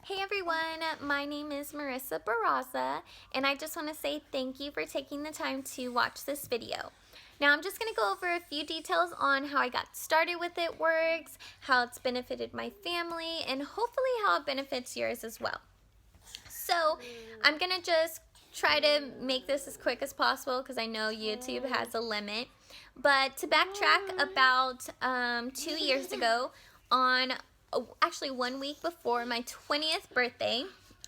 Hey everyone, my name is Myrrhrisa Barraza, and I just want to say thank you for taking the time to watch this video. Now I'm just going to go over a few details on how I got started with It Works, how it's benefited my family, and hopefully how it benefits yours as well. So I'm going to just try to make this as quick as possible because I know YouTube has a limit. But to backtrack, about 2 years ago, on actually 1 week before my 20th birthday,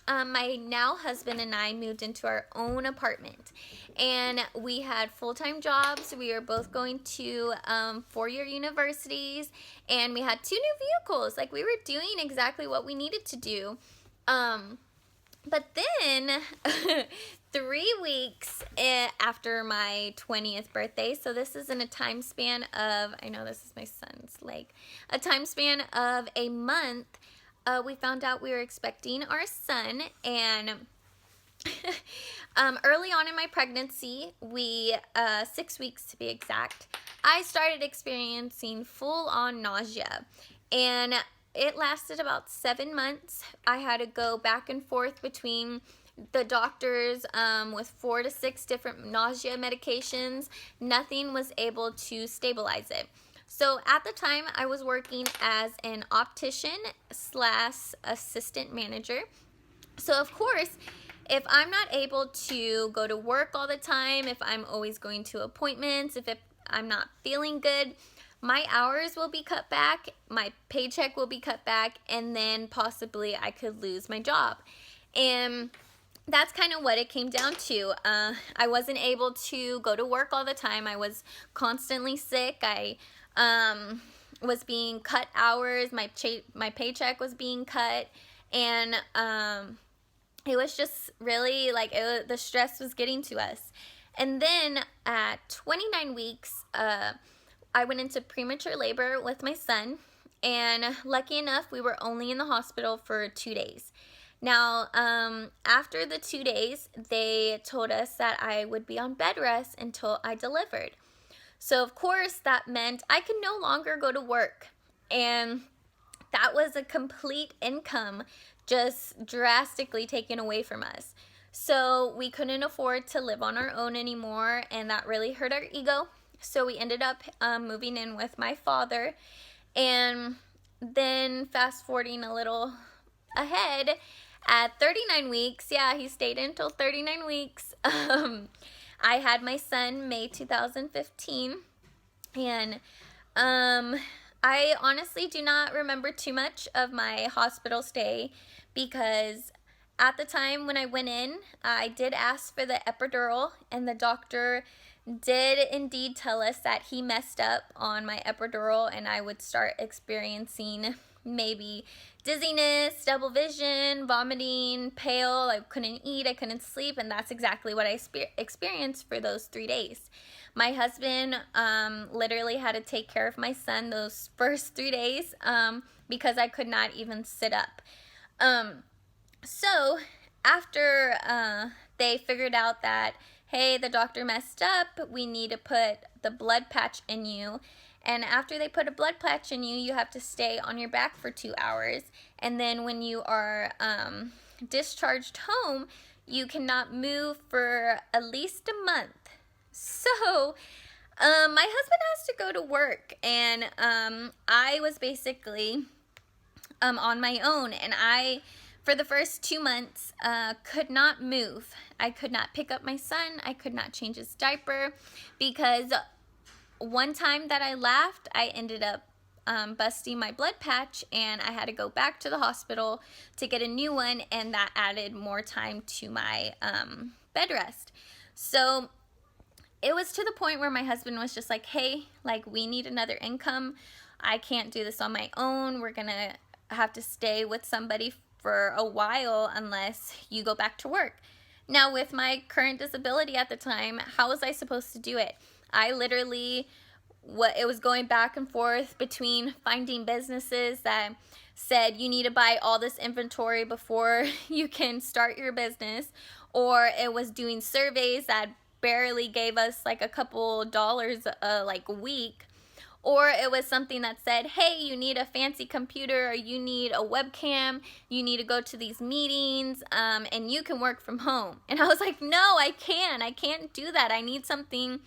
my now husband and I moved into our own apartment, and we had full-time jobs. We were both going to four-year universities, and we had 2 new vehicles. Like, we were doing exactly what we needed to do. But then 3 weeks after my 20th birthday, so this is in a time span of, I know this is my son's leg, a time span of a month, we found out we were expecting our son. And early on in my pregnancy, 6 weeks to be exact, I started experiencing full-on nausea, and it lasted about 7 months. I had to go back and forth between the doctors with 4 to 6 different nausea medications. Nothing was able to stabilize it. So at the time, I was working as an optician / assistant manager. So of course, if I'm not able to go to work all the time, if I'm always going to appointments, if I'm not feeling good, my hours will be cut back, my paycheck will be cut back, and then possibly I could lose my job. And that's kind of what it came down to. I wasn't able to go to work all the time. I was constantly sick. I was being cut hours. My paycheck was being cut, and it was just really like the stress was getting to us. And then at 29 weeks, I went into premature labor with my son, and lucky enough, we were only in the hospital for 2 days. Now, after the 2 days, they told us that I would be on bed rest until I delivered. So, of course, that meant I could no longer go to work, and that was a complete income just drastically taken away from us. So we couldn't afford to live on our own anymore, and that really hurt our ego. So we ended up moving in with my father. And then fast forwarding a little ahead, at 39 weeks, yeah, he stayed until 39 weeks. I had my son May 2015, and I honestly do not remember too much of my hospital stay, because at the time when I went in, I did ask for the epidural, and the doctor did indeed tell us that he messed up on my epidural, and I would start experiencing maybe dizziness, double vision, vomiting, pale. I couldn't eat, I couldn't sleep, and that's exactly what I experienced for those 3 days. My husband literally had to take care of my son those first 3 days because I could not even sit up. So after they figured out that, hey, the doctor messed up, we need to put the blood patch in you. And after they put a blood patch in you, you have to stay on your back for 2 hours. And then when you are discharged home, you cannot move for at least a month. So my husband has to go to work, and I was basically on my own, and I, for the first 2 months, could not move. I could not pick up my son. I could not change his diaper, because one time that I laughed, I ended up busting my blood patch, and I had to go back to the hospital to get a new one, and that added more time to my bed rest. So it was to the point where my husband was just like, hey, like, we need another income. I can't do this on my own. We're gonna have to stay with somebody for a while unless you go back to work. Now, with my current disability at the time, how was I supposed to do it? I literally, it was going back and forth between finding businesses that said you need to buy all this inventory before you can start your business, or it was doing surveys that barely gave us like a couple dollars like a week, or it was something that said, hey, you need a fancy computer, or you need a webcam, you need to go to these meetings, and you can work from home. And I was like, no, I can't do that. I need something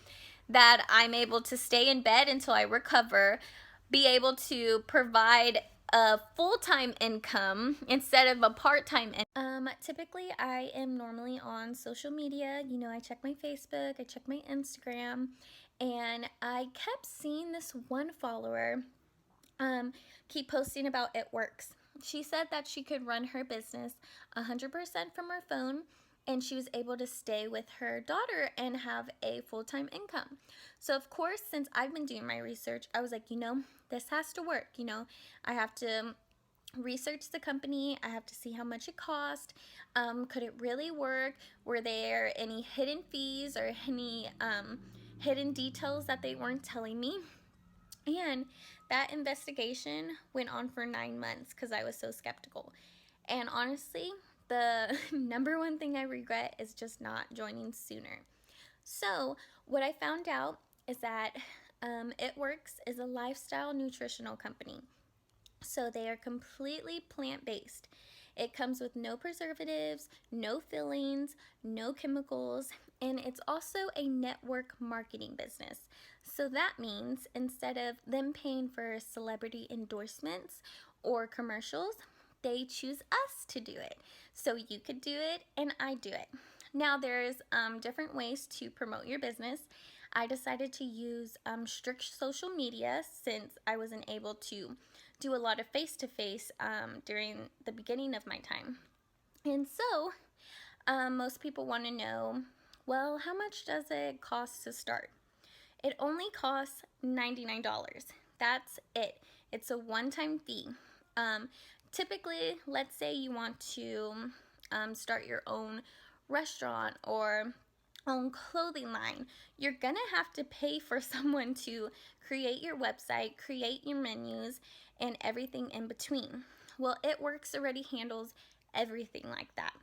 that I'm able to stay in bed until I recover, be able to provide a full-time income instead of a part-time income. Typically I am normally on social media. You know, I check my Facebook, I check my Instagram, and I kept seeing this one follower keep posting about It Works. She said that she could run her business 100% from her phone, and she was able to stay with her daughter and have a full-time income. So of course, since I've been doing my research, I was like, you know, this has to work. You know, I have to research the company. I have to see how much it cost. Could it really work? Were there any hidden fees or any hidden details that they weren't telling me? And that investigation went on for 9 months because I was so skeptical. And honestly, the number one thing I regret is just not joining sooner. So, what I found out is that It Works is a lifestyle nutritional company. So, they are completely plant based. It comes with no preservatives, no fillings, no chemicals, and it's also a network marketing business. So that means instead of them paying for celebrity endorsements or commercials, they choose us to do it. So you could do it and I do it. Now there's different ways to promote your business. I decided to use strict social media since I wasn't able to do a lot of face-to-face during the beginning of my time. And so most people want to know, well, how much does it cost to start? It only costs $99. That's it. It's a one-time fee. Typically, let's say you want to start your own restaurant or own clothing line. You're gonna have to pay for someone to create your website, create your menus, and everything in between. Well, It Works already handles everything like that.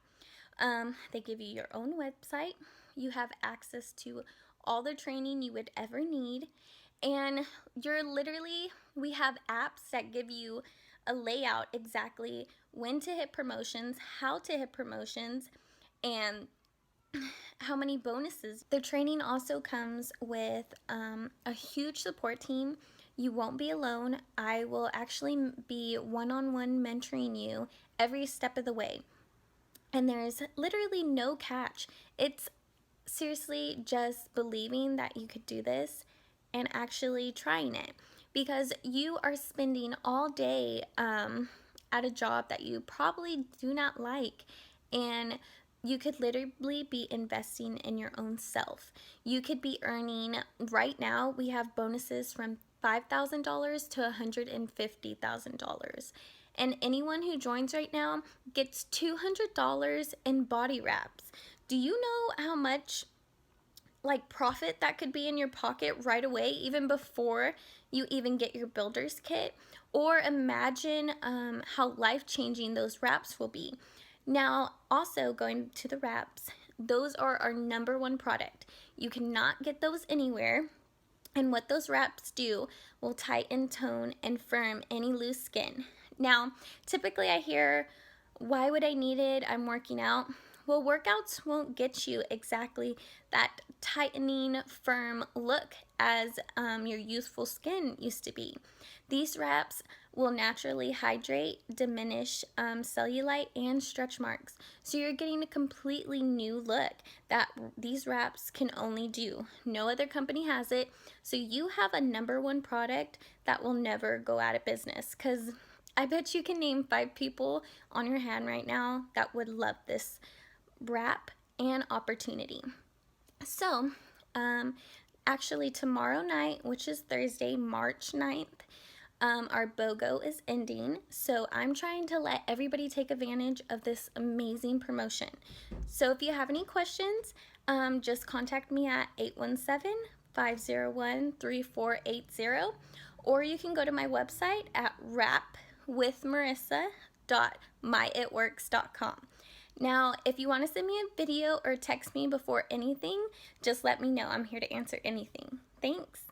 They give you your own website. You have access to all the training you would ever need. And we have apps that give you a layout exactly when to hit promotions, how to hit promotions, and how many bonuses. The training also comes with a huge support team. You won't be alone. I will actually be one-on-one mentoring you every step of the way. And there's literally no catch. It's seriously just believing that you could do this and actually trying it, because you are spending all day at a job that you probably do not like, and you could literally be investing in your own self. You could be earning, right now we have bonuses from $5,000 to $150,000. And anyone who joins right now gets $200 in body wraps. Do you know how much profit that could be in your pocket right away, even before you even get your builder's kit? Or imagine how life-changing those wraps will be. Now, also going to the wraps, those are our #1 product. You cannot get those anywhere. And what those wraps do will tighten, tone, and firm any loose skin. Now, typically I hear, why would I need it? I'm working out. Well, workouts won't get you exactly that tightening, firm look as your youthful skin used to be. These wraps will naturally hydrate, diminish cellulite, and stretch marks. So you're getting a completely new look that these wraps can only do. No other company has it. So you have a #1 product that will never go out of business, because I bet you can name 5 people on your hand right now that would love this wrap and opportunity. So, actually tomorrow night, which is Thursday, March 9th, our BOGO is ending. So I'm trying to let everybody take advantage of this amazing promotion. So if you have any questions, just contact me at 817-501-3480, or you can go to my website at WrapWithMyrrhrisa.myitworks.com. Now, if you want to send me a video or text me before anything, just let me know. I'm here to answer anything. Thanks.